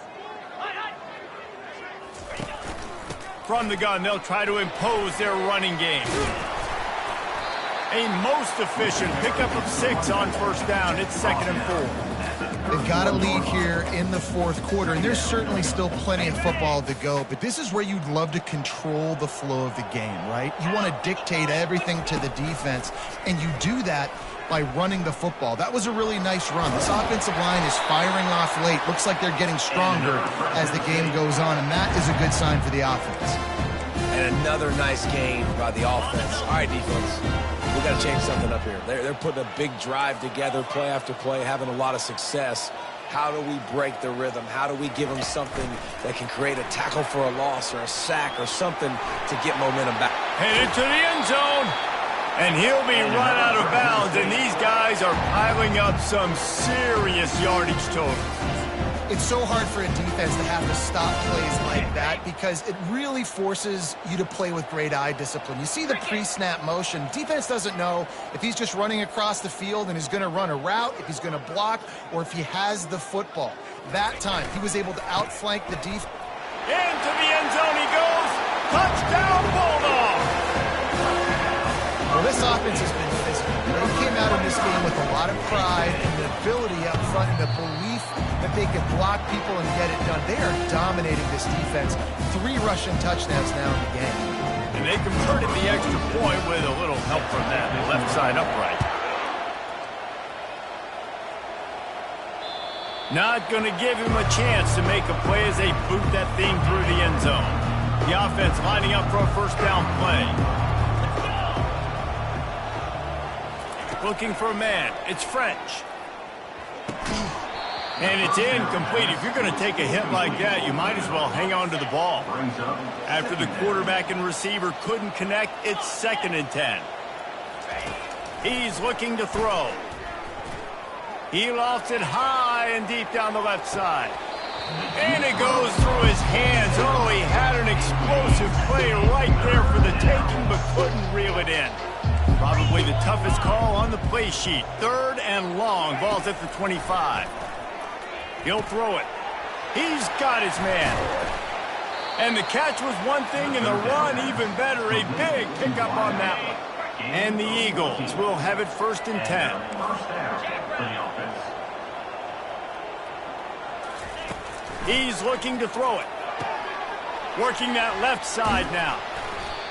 From the gun, they'll try to impose their running game. A most efficient pickup of 6 on 1st down. It's 2nd and 4. They've got a lead here in the 4th quarter, and there's certainly still plenty of football to go, but this is where you'd love to control the flow of the game, right? You want to dictate everything to the defense, and you do that by running the football. That was a really nice run. This offensive line is firing off late. Looks like they're getting stronger as the game goes on, and that is a good sign for the offense. And another nice gain by the offense. All right, defense. We got to change something up here. They're putting a big drive together, play after play, having a lot of success. How do we break the rhythm? How do we give them something that can create a tackle for a loss or a sack or something to get momentum back? Headed to the end zone. And he'll be run out of bounds, and these guys are piling up some serious yardage totals. It's so hard for a defense to have to stop plays like that because it really forces you to play with great eye discipline. You see the pre-snap motion. Defense doesn't know if he's just running across the field and is going to run a route, if he's going to block, or if he has the football. That time, he was able to outflank the defense. Into the end zone he goes. Touchdown, Bulldogs! Well, this offense has been physical. They came out in this game with a lot of pride and the ability up front and the belief that they can block people and get it done. They are dominating this defense. 3 rushing touchdowns now in the game. And they converted the extra point with a little help from that left side upright. Not going to give him a chance to make a play as they boot that thing through the end zone. The offense lining up for a first down play. Looking for a man. It's French. And it's incomplete. If you're going to take a hit like that, you might as well hang on to the ball. After the quarterback and receiver couldn't connect, it's 2nd and 10. He's looking to throw. He lofts it high and deep down the left side. And it goes through his hands. Oh, he had an explosive play right there for the taking, but couldn't reel it in. Probably the toughest call on the play sheet. 3rd and long. Ball's at the 25. He'll throw it. He's got his man. And the catch was one thing, and the run even better. A big pickup on that one. And the Eagles will have it 1st and 10. He's looking to throw it. Working that left side now.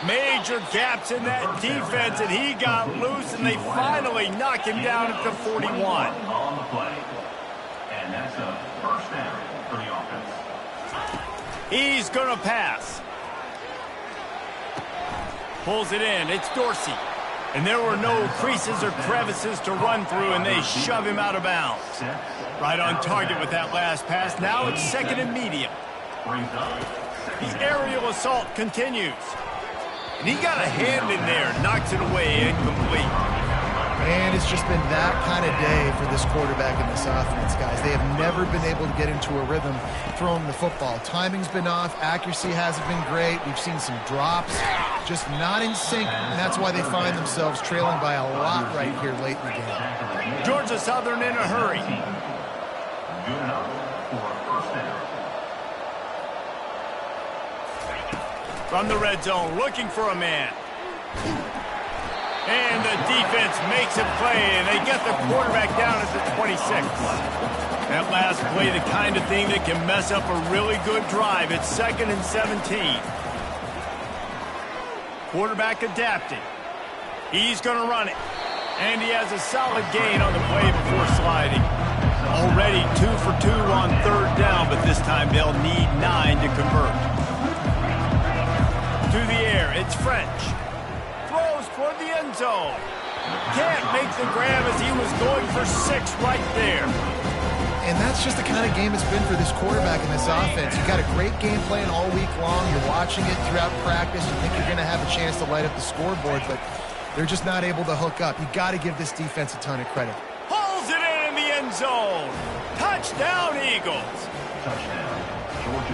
Major gaps in that defense, and he got loose, and they finally knock him down at the 41. On the play. And that's a first down for the offense. He's going to pass. Pulls it in. It's Dorsey. And there were no creases or crevices to run through, and they shove him out of bounds. Right on target with that last pass. Now it's 2nd and medium. The aerial assault continues. And he got a hand in there, knocks it away, incomplete. And it's just been that kind of day for this quarterback and this offense, guys. They have never been able to get into a rhythm throwing the football. Timing's been off. Accuracy hasn't been great. We've seen some drops, just not in sync, and that's why they find themselves trailing by a lot right here late in the game. Georgia Southern in a hurry. Good enough for a first down. From the red zone, looking for a man. And the defense makes a play, and they get the quarterback down at the 26. That last play, the kind of thing that can mess up a really good drive. It's 2nd and 17. Quarterback adapting. He's going to run it. And he has a solid gain on the play before sliding. Already 2 for 2 on 3rd down, but this time they'll need 9 to convert. To the air, it's French. Throws toward the end zone. Can't make the grab as he was going for 6 right there. And that's just the kind of game it's been for this quarterback and this offense. You've got a great game plan all week long. You're watching it throughout practice. You think you're going to have a chance to light up the scoreboard, but they're just not able to hook up. You got to give this defense a ton of credit. Pulls it in the end zone. Touchdown, Eagles. Touchdown.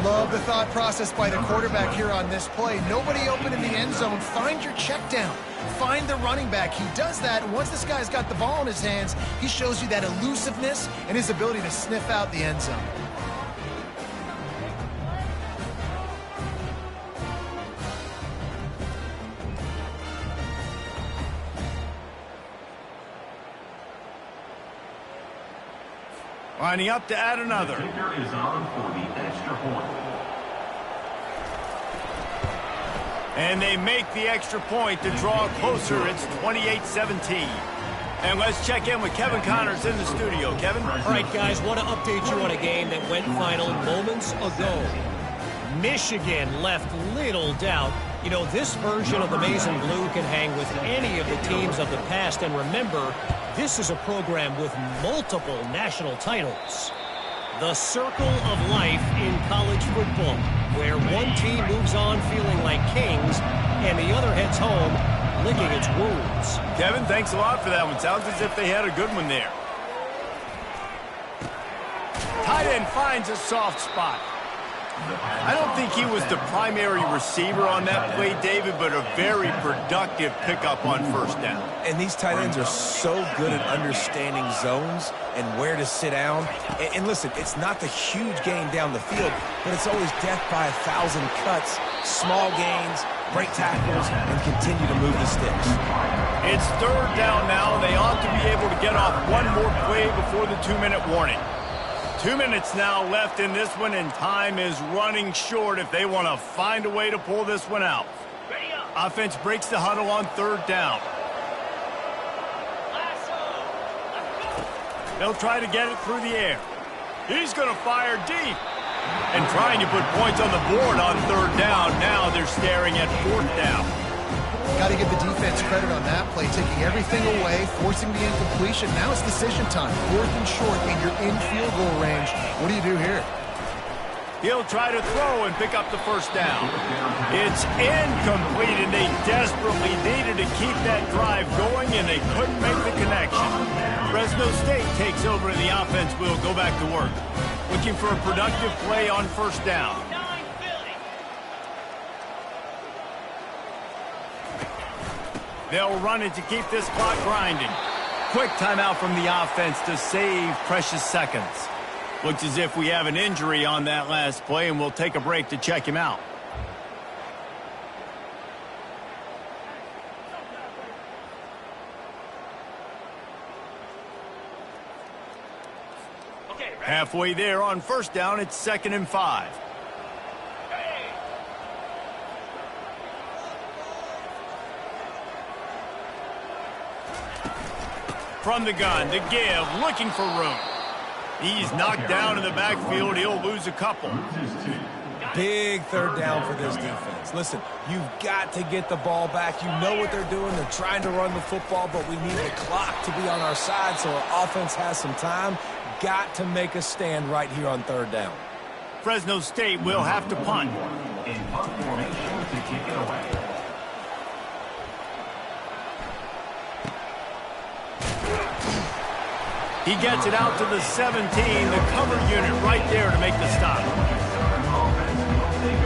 Love the thought process by the quarterback here on this play. Nobody open in the end zone. Find your check down. Find the running back. He does that, and once this guy's got the ball in his hands, he shows you that elusiveness and his ability to sniff out the end zone. Lining up to add another. The kicker is on for the extra point. And they make the extra point to draw closer. It's 28-17. And let's check in with Kevin Connors in the studio. Kevin? All right, guys, want to update you on a game that went final moments ago. Michigan left little doubt. You know, this version of the Maize and Blue can hang with any of the teams of the past. And remember, this is a program with multiple national titles. The circle of life in college football, where one team moves on feeling like kings and the other heads home licking its wounds. Kevin, thanks a lot for that one. Sounds as if they had a good one there. Tight end finds a soft spot. I don't think he was the primary receiver on that play, David, but a very productive pickup on first down. And these tight ends are so good at understanding zones and where to sit down. And listen, it's not the huge gain down the field, but it's always death by 1,000 cuts, small gains, break tackles, and continue to move the sticks. It's third down now, and they ought to be able to get off one more play before the 2-minute warning. 2 minutes now left in this one, and time is running short if they want to find a way to pull this one out. Offense breaks the huddle on third down. They'll try to get it through the air. He's going to fire deep. And trying to put points on the board on third down. Now they're staring at fourth down. Got to give the defense credit on that play, taking everything away, forcing the incompletion. Now it's decision time. Fourth and short, and you're in field goal range. What do you do here? He'll try to throw and pick up the first down. It's incomplete, and they desperately needed to keep that drive going, and they couldn't make the connection. Fresno State takes over, and the offense will go back to work. Looking for a productive play on first down. They'll run it to keep this clock grinding. Quick timeout from the offense to save precious seconds. Looks as if we have an injury on that last play, and we'll take a break to check him out. Halfway there on first down, it's 2nd and 5. From the gun to give, looking for room. He's knocked down in the backfield. He'll lose a couple. Big third down for this defense. Listen, you've got to get the ball back. You know what they're doing. They're trying to run the football, but we need the clock to be on our side so our offense has some time. Got to make a stand right here on third down. Fresno State will have to punt. In punt formation to kick it away. He gets it out to the 17, the cover unit right there to make the stop.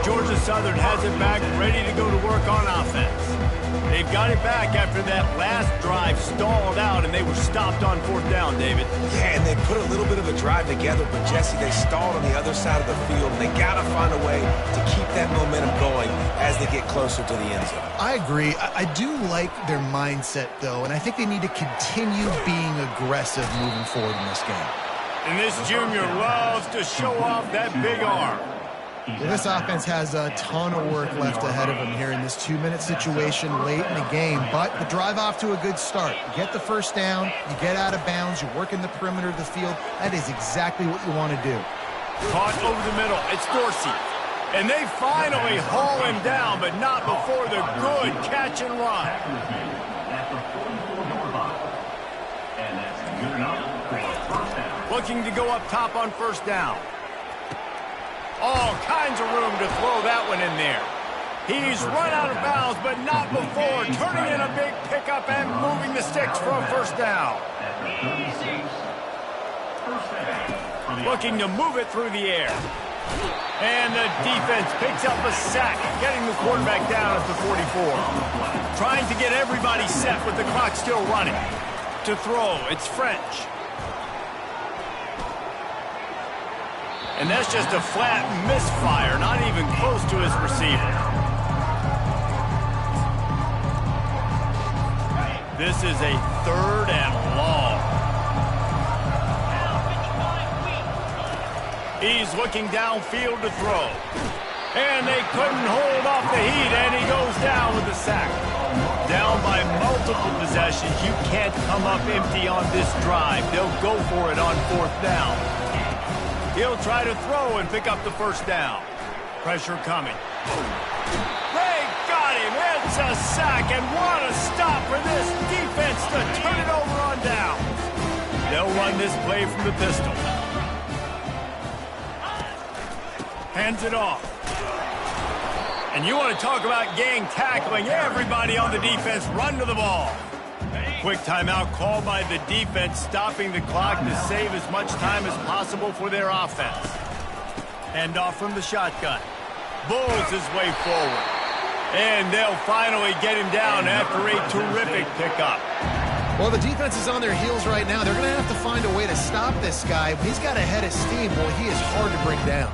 Georgia Southern has it back, ready to go to work on offense. They've got it back after that last drive stalled out, and they were stopped on fourth down, David. Yeah, and they put a little bit of a drive together, but Jesse, they stalled on the other side of the field, and they got to find a way to keep that momentum going as they get closer to the end zone. I agree. I do like their mindset, though, and I think they need to continue being aggressive moving forward in this game. And this junior loves to show off that big arm. Well, this offense has a ton of work left ahead of them here in this 2-minute situation late in the game, but the drive off to a good start. You get the first down, you get out of bounds, you work in the perimeter of the field. That is exactly what you want to do. Caught over the middle. It's Dorsey. And they finally haul him down, but not before the good catch and run. Looking to go up top on first down. All kinds of room to throw that one in there. He's run out of bounds, but not before turning in a big pickup and moving the sticks for a first down. Looking to move it through the air. And the defense picks up a sack, getting the quarterback down at the 44. Trying to get everybody set with the clock still running. To throw, it's French. And that's just a flat misfire, not even close to his receiver. This is a 3rd and long. He's looking downfield to throw. And they couldn't hold off the heat, and he goes down with a sack. Down by multiple possessions. You can't come up empty on this drive. They'll go for it on fourth down. He'll try to throw and pick up the first down. Pressure coming. They got him. It's a sack, and what a stop for this defense to turn it over on down. They'll run this play from the pistol. Hands it off. And you want to talk about gang tackling. Everybody on the defense run to the ball. Quick timeout called by the defense, stopping the clock to save as much time as possible for their offense. Hand off from the shotgun. Bulls his way forward. And they'll finally get him down after a terrific pickup. Well, the defense is on their heels right now. They're going to have to find a way to stop this guy. He's got a head of steam. Boy, he is hard to bring down.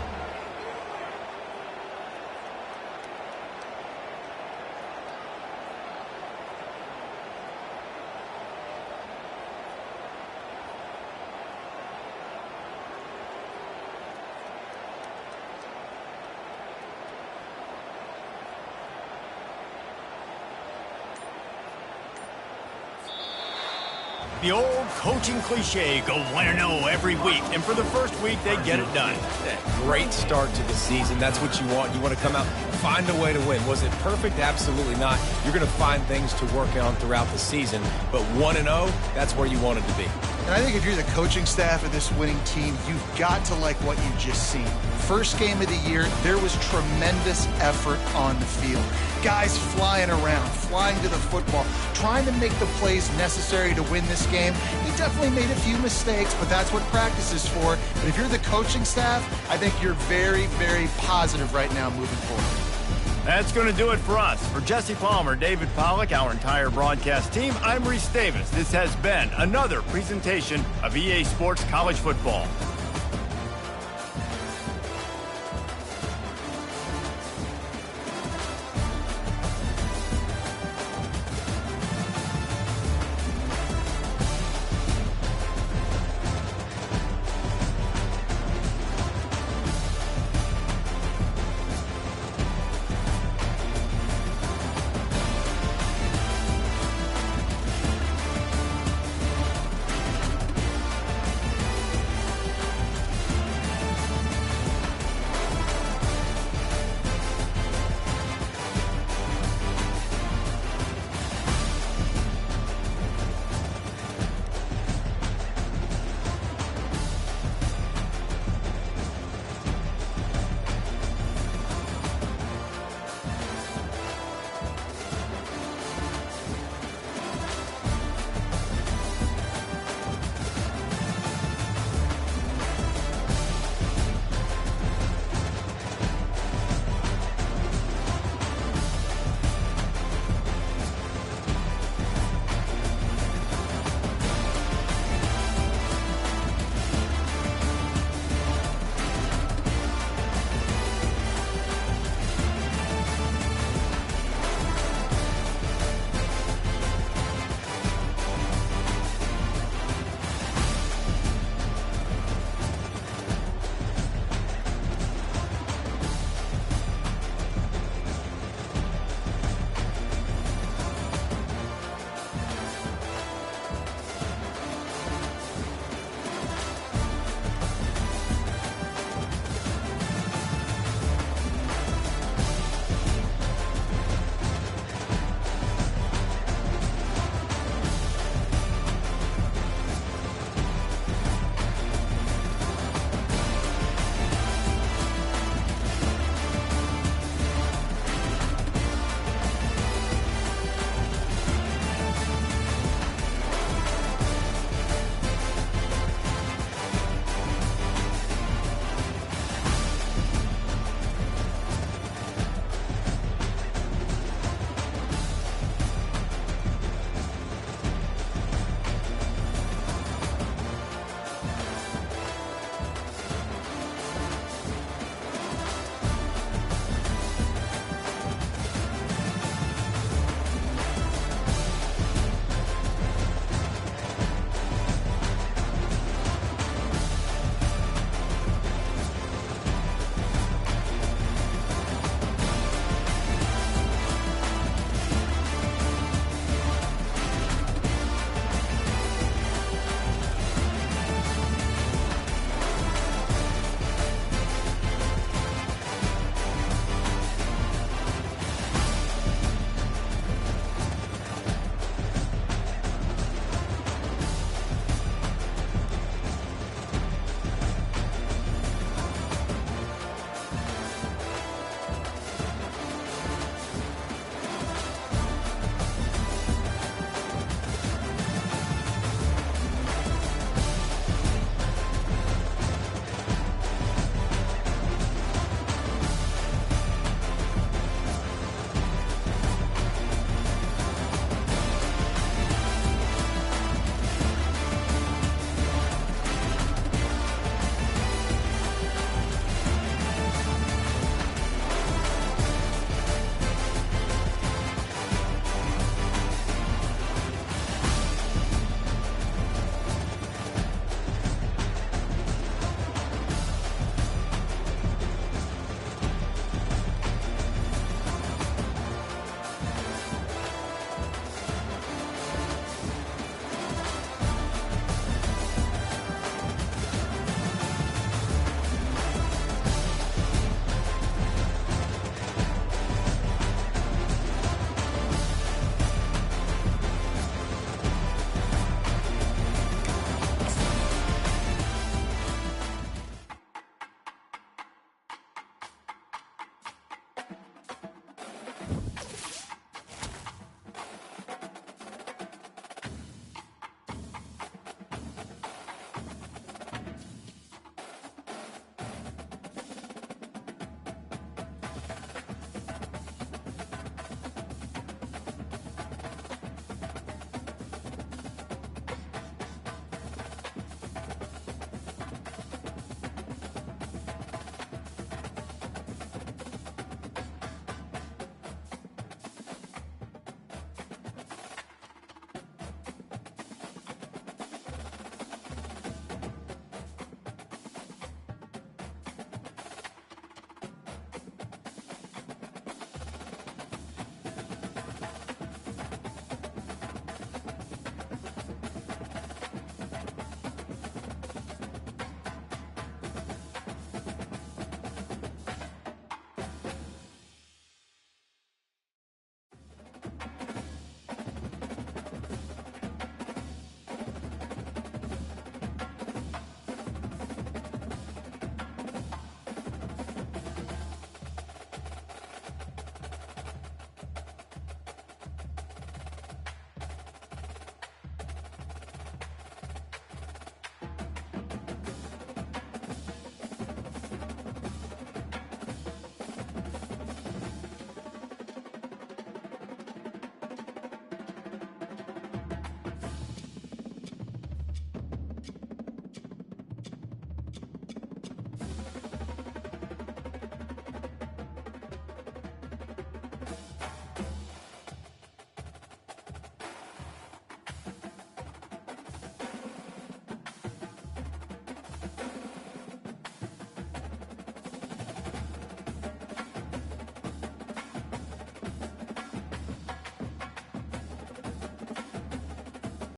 The old coaching cliche, go 1-0 every week. And for the first week, they get it done. Great start to the season. That's what you want. You want to come out, find a way to win. Was it perfect? Absolutely not. You're going to find things to work on throughout the season. But 1-0, that's where you want it to be. And I think if you're the coaching staff of this winning team, you've got to like what you've just seen. First game of the year, there was tremendous effort on the field. Guys flying around, flying to the football, trying to make the plays necessary to win this game. He definitely made a few mistakes, but that's what practice is for. But if you're the coaching staff, I think you're very, very positive right now moving forward. That's going to do it for us. For Jesse Palmer, David Pollack, our entire broadcast team, I'm Reese Davis. This has been another presentation of EA Sports College Football.